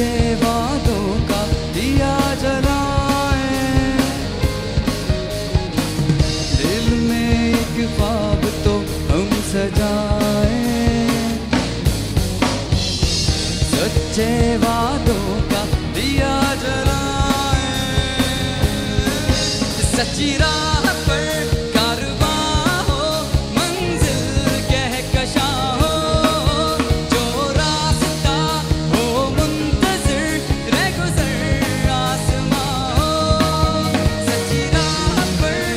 सच्चे वादों का दिया जलाए, दिल में एक ख्वाब तो हम सजाए, सच्चे वादों का दिया जलाए, सच्ची राह पर कारवां हो, मंजिल कहकशां हो, जो रास्ता हो मुंतज़िर रह गुज़र आसमां हो, सच्ची राह पर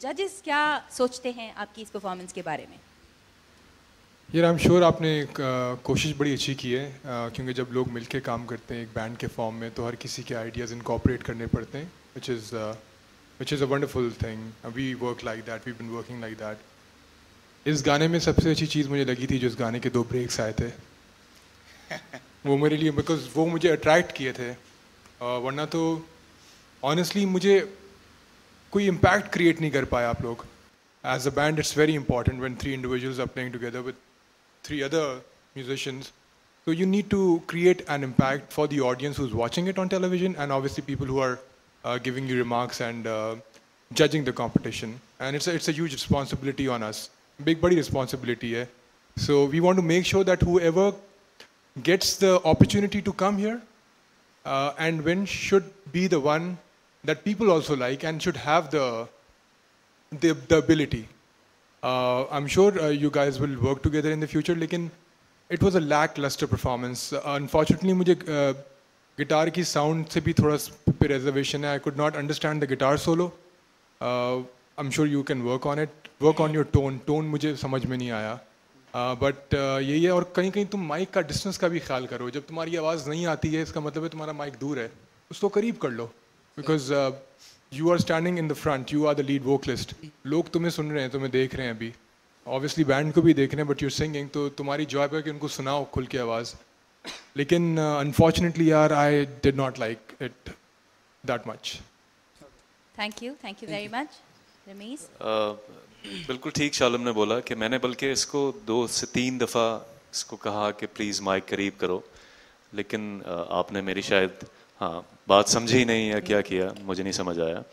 जजेस क्या सोचते हैं आपकी इस परफॉर्मेंस के बारे में? यार आई एम श्योर आपने कोशिश बड़ी अच्छी की है, क्योंकि जब लोग मिलके काम करते हैं एक बैंड के फॉर्म में तो हर किसी के आइडियाज़ इनकॉर्पोरेट करने पड़ते हैं, which is a wonderful thing. We work like that, we've been working like that. इस गाने में सबसे अच्छी चीज़ मुझे लगी थी जो इस गाने के 2 ब्रेक्स आए थे वो मेरे लिए, बिकॉज वो मुझे अट्रैक्ट किए थे, वरना तो ऑनेस्टली मुझे कोई इम्पैक्ट क्रिएट नहीं कर पाया आप लोग. As a band it's very important when 3 individuals are playing together with 3 other musicians, so you need to create an impact for the audience who's watching it on television and obviously people who are giving you remarks and judging the competition, and it's a huge responsibility on us, big body responsibility hai. So we want to make sure that whoever gets the opportunity to come here and win should be the one that people also like and should have the ability. I'm sure you guys will work together in the future, लेकिन it was a lackluster performance. Unfortunately मुझे guitar की sound से भी थोड़ा reservation है. I could not understand the guitar solo. I'm sure you can work on it. Work on your tone. Tone मुझे समझ में नहीं आया. But यही है, और कहीं कहीं तुम माइक का डिस्टेंस का भी ख्याल करो. जब तुम्हारी आवाज़ नहीं आती है इसका मतलब है तुम्हारा माइक दूर है, उसको करीब कर लो. Because you are standing in the front, you are the lead vocalist. लोग तुम्हें सुन रहे हैं, तुम्हें देख रहे हैं अभी. Obviously बैंड को भी देख रहे हैं, but you're singing, तो तुम्हारी जॉब है कि उनको सुनाओ खुल के आवाज़. लेकिन unfortunately यार I did not like it that much. Thank you very much. Ramiz? बिल्कुल ठीक शालम ने बोला कि मैंने बल्कि इसको 2 से 3 दफ़ा इसको कहा कि प्लीज़ माइक करीब करो, लेकिन आपने मेरी शायद बात समझी नहीं या क्या किया मुझे नहीं समझ आया.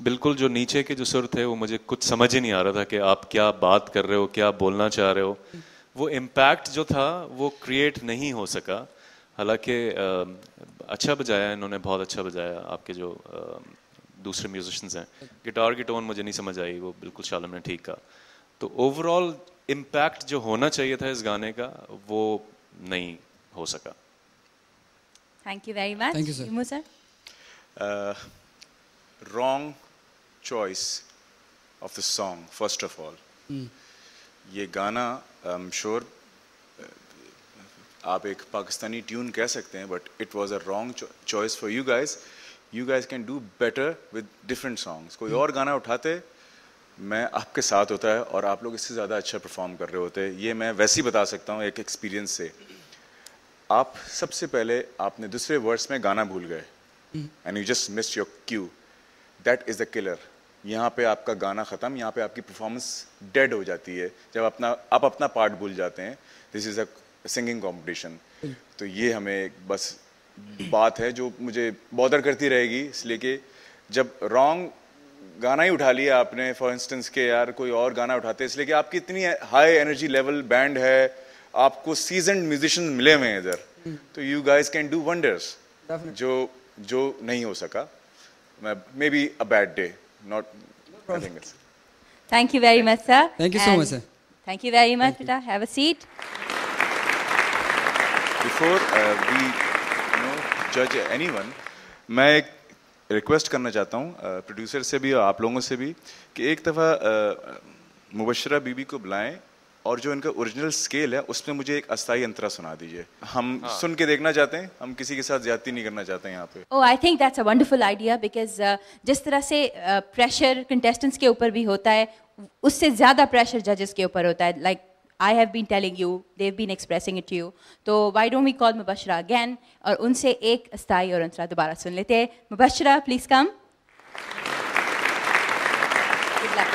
बिल्कुल जो नीचे के जो सुर थे वो मुझे कुछ समझ ही नहीं आ रहा था कि आप क्या बात कर रहे हो, क्या बोलना चाह रहे हो. वो इम्पैक्ट जो था वो क्रिएट नहीं हो सका. हालांकि अच्छा बजाया इन्होंने, बहुत अच्छा बजाया आपके जो दूसरे म्यूजिशियंस हैं. गिटार की टोन मुझे नहीं समझ आई, वो बिल्कुल शालम ने ठीक कहा. तो ओवरऑल इम्पैक्ट जो होना चाहिए था इस गाने का वो नहीं हो सका. Thank you very much. Thank you, sir. Imu sir? Wrong choice of the song, first of all. ये गाना I'm sure आप एक पाकिस्तानी ट्यून कह सकते हैं, but it was a wrong choice for you guys. You guys can do better with different songs. कोई और गाना उठाते, मैं आपके साथ होता है और आप लोग इससे ज़्यादा अच्छा परफॉर्म कर रहे होते. ये मैं वैसे ही बता सकता हूँ एक एक्सपीरियंस से. आप सबसे पहले आपने दूसरे वर्स में गाना भूल गए and you just missed your Q. That is the killer. यहाँ पे आपका गाना ख़त्म, यहाँ पे आपकी परफॉर्मेंस डेड हो जाती है जब आप अपना पार्ट भूल जाते हैं. This is a singing competition. तो ये हमें बस बात है जो मुझे बॉदर करती रहेगी, इसलिए कि जब रॉन्ग गाना ही उठा लिया आपने फॉर इंस्टेंस के यार कोई और गाना उठाते इसलिए कि आपकी इतनी हाई एनर्जी लेवल बैंड है, आपको सीजन्ड म्यूजिशियन मिले हुए हैं इधर, तो you guys can do wonders जो नहीं हो सका. May be a bad day, not nothing else. Thank you very much, sir. Thank you so much, sir. Thank you very much, beta. Have a seat. Before we judge anyone, मैं एक request करना चाहता हूँ producer से भी और आप लोगों से भी कि एक दफ़ा मुबशरा बीबी को बुलाएं और जो इनका ओरिजिनल स्केल है उसमें मुझे एक अस्थाई अंतरा सुना दीजिए. हम सुन के देखना चाहते हैं, हम किसी के साथ ज्यादती नहीं करना चाहते हैं यहाँ पे. Oh, I think that's a wonderful idea because जिस तरह से प्रेशर कंटेस्टेंट्स के ऊपर भी होता है, उससे ज़्यादा प्रेशर जजेस के ऊपर होता है. Like I have been telling you, they've been expressing it to you. तो why don't we call Mubashra again और उनसे एक अस्थाई और अंतरा दोबारा सुन लेते हैं. Mubashra, please come. Good luck.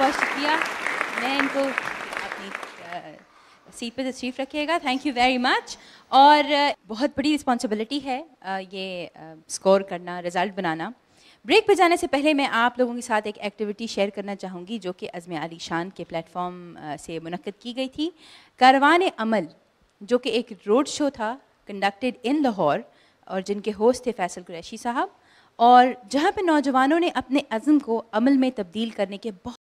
बहुत शुक्रिया. मैं इनको अपनी सीट पे तशरीफ़ रखिएगा. Thank you very much. और बहुत बड़ी रिस्पॉन्सिबिलिटी है ये स्कोर करना, रिज़ल्ट बनाना. ब्रेक पे जाने से पहले मैं आप लोगों के साथ एक एक्टिविटी शेयर करना चाहूँगी जो कि अज़्म आली शान के प्लेटफॉर्म से मुनक्किद की गई थी. कारवान अमल जो कि एक रोड शो था कंडक्टेड इन लाहौर और जिनके होस्ट थे फैसल कुरैशी साहब, और जहाँ पे नौजवानों ने अपने अज़्म को अमल में तब्दील करने के बहुत